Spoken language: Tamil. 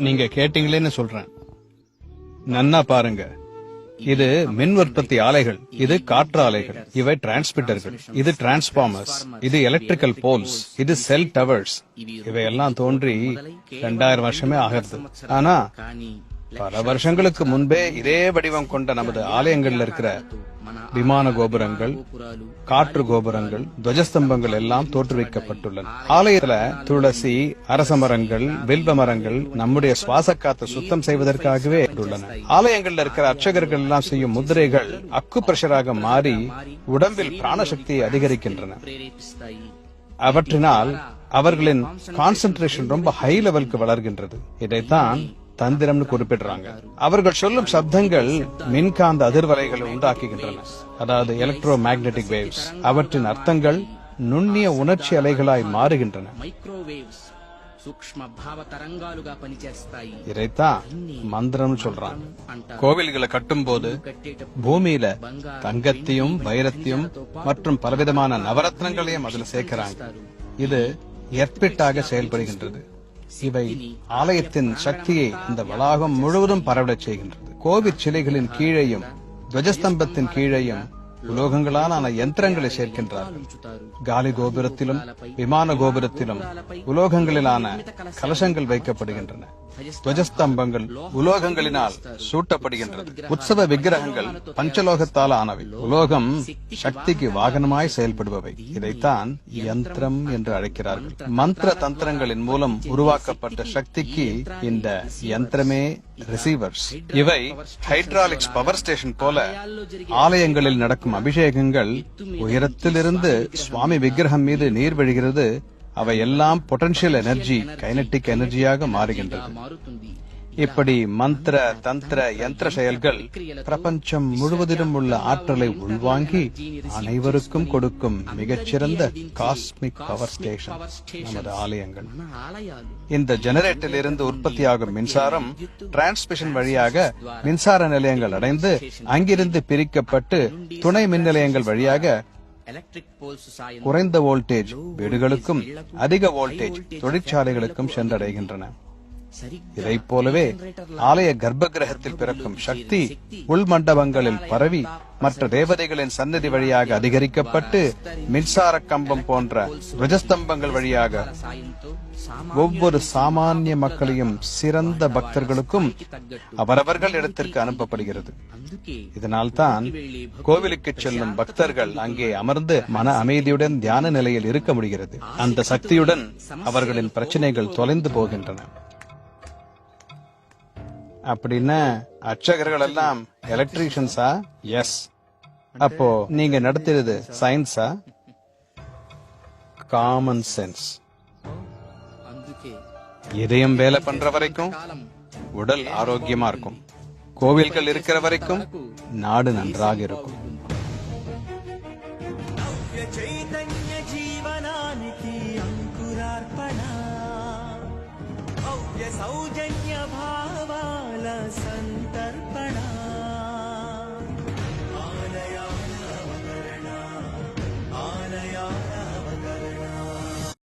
நீங்க கேட்டீங்களேன்னு சொல்றேன். நன்னா பாருங்க. இது மின் உற்பத்தி ஆலைகள், இது காற்று ஆலைகள், இவை டிரான்ஸ்மிட்டர்கள், இது டிரான்ஸ்பார்மர்ஸ், இது எலக்ட்ரிக்கல் போல்ஸ், இது செல் டவர்ஸ். இவையெல்லாம் தோன்றி 2000 வருஷமே ஆகிறது. ஆனா பல வருஷங்களுக்கு முன்பே இதே வடிவம் கொண்ட நமது ஆலயங்கள்ல இருக்கிற விமான கோபுரங்கள், காற்று கோபுரங்கள், துவஜஸ்தம்பங்கள் எல்லாம் தோற்றுவிக்கப்பட்டுள்ளன. ஆலயத்துல துளசி, அரச மரங்கள், வில்வ மரங்கள் நம்முடைய சுவாச காத்தை சுத்தம் செய்வதற்காகவே உள்ளன. ஆலயங்கள்ல இருக்கிற அர்ச்சகர்கள் எல்லாம் செய்யும் முத்திரைகள் அக்கு பிரஷராக மாறி உடம்பில் பிராணசக்தியை அதிகரிக்கின்றன. அவற்றினால் அவர்களின் கான்சென்ட்ரேஷன் ரொம்ப ஹை லெவலுக்கு வளர்கின்றது. இதைத்தான் தந்திரம்னு குறிப்பிடுறாங்க. அவர்கள் சொல்லும் சப்தங்கள் மின்காந்த அதிர்வலைகளை உண்டாக்குகின்றன, அதாவது எலக்ட்ரோ மேக்னெட்டிக் வேவ்ஸ். அவற்றின் அர்த்தங்கள் நுண்ணிய உணர்ச்சி அலைகளாய் மாறுகின்றன. இதைத்தான் மந்திரம்னு சொல்றாங்க. கோவில்களை கட்டும் போது பூமியில தங்கத்தையும் வைரத்தையும் மற்றும் பலவிதமான நவரத்னங்களையும் அதுல சேர்க்கிறாங்க. இது எர்பிட்டாக செயல்படுகின்றது. இவை ஆலயத்தின் சக்தியை இந்த வளாகம் முழுவதும் பரவடச் செய்கின்றது. கோவில் சிலைகளின் கீழேயும் துவஜஸ்தம்பத்தின் கீழேயும் உலோகங்களான யந்திரங்களை சேர்க்கின்றார்கள். காலி கோபுரத்திலும் விமான கோபுரத்திலும் உலோகங்களிலான கலசங்கள் வைக்கப்படுகின்றன. துவஜஸ்தம்பங்கள் உலோகங்களினால் சூட்டப்படுகின்றது. உற்சவ விக்கிரகங்கள் பஞ்சலோகத்தால் ஆனவை. உலோகம் சக்திக்கு வாகனமாய் செயல்படுபவை. இதைத்தான் யந்திரம் என்று அழைக்கிறார்கள். மந்திர தந்திரங்களின் மூலம் உருவாக்கப்பட்ட சக்திக்கு இந்த யந்திரமே ரிசீவர்ஸ். இவை ஹைட்ராலிக்ஸ் பவர் ஸ்டேஷன் போல. ஆலயங்களில் நடக்கும் அபிஷேகங்கள் உயரத்திலிருந்து சுவாமி விக்கிரகம் மீது நீர் வழிகிறது. அவை எல்லாம் பொட்டன்ஷியல் எனர்ஜி, கைனட்டிக் எனர்ஜியாக மாறுகின்றது. இப்படி மந்திர தந்திர யந்திர செயல்கள் பிரபஞ்சம் முழுவதிலும் உள்ள ஆற்றலை உள்வாங்கி அனைவருக்கும் கொடுக்கும் மிகச்சிறந்த காஸ்மிக் பவர் ஸ்டேஷன் நமது ஆலயங்கள். இந்த ஜெனரேட்டரில் இருந்து உற்பத்தியாகும் மின்சாரம் டிரான்ஸ்மிஷன் வழியாக மின்சார நிலையங்கள் அடைந்து அங்கிருந்து பிரிக்கப்பட்டு துணை மின் நிலையங்கள் வழியாக குறைந்த வோல்டேஜ் வீடுகளுக்கும் அதிக வோல்டேஜ் தொழிற்சாலைகளுக்கும் சென்றடைகின்றன. இதை போலவே ஆலய கர்ப்ப கிரகத்தில் பிறக்கும் சக்தி உள் மண்டபங்களில் பரவி மற்ற தேவதைகளின் சன்னதி வழியாக அதிகரிக்கப்பட்டு மின்சார கம்பம் போன்ற துவஜஸ்தம்பங்கள் வழியாக ஒவ்வொரு சாமானிய மக்களையும் சிறந்த பக்தர்களுக்கும் அவரவர்கள் இடத்திற்கு அனுப்பப்படுகிறது. இதனால்தான் கோவிலுக்கு செல்லும் பக்தர்கள் அங்கே அமர்ந்து மன அமைதியுடன் தியான நிலையில் இருக்க முடிகிறது. அந்த சக்தியுடன் அவர்களின் பிரச்சனைகள் தொலைந்து போகின்றன. அப்படின்னா அர்ச்சகர்கள் எல்லாம் எலக்ட்ரீஷியன்ஸா? எஸ். அப்போ நீங்க நடத்துறது சயின்ஸா? Common sense. இதயம் வேலை பண்ற வரைக்கும் உடல் ஆரோக்கியமா இருக்கும். கோவில்கள் இருக்கிற வரைக்கும் நாடு நன்றாக இருக்கும். सौजन्य भावाला संतर्पणा.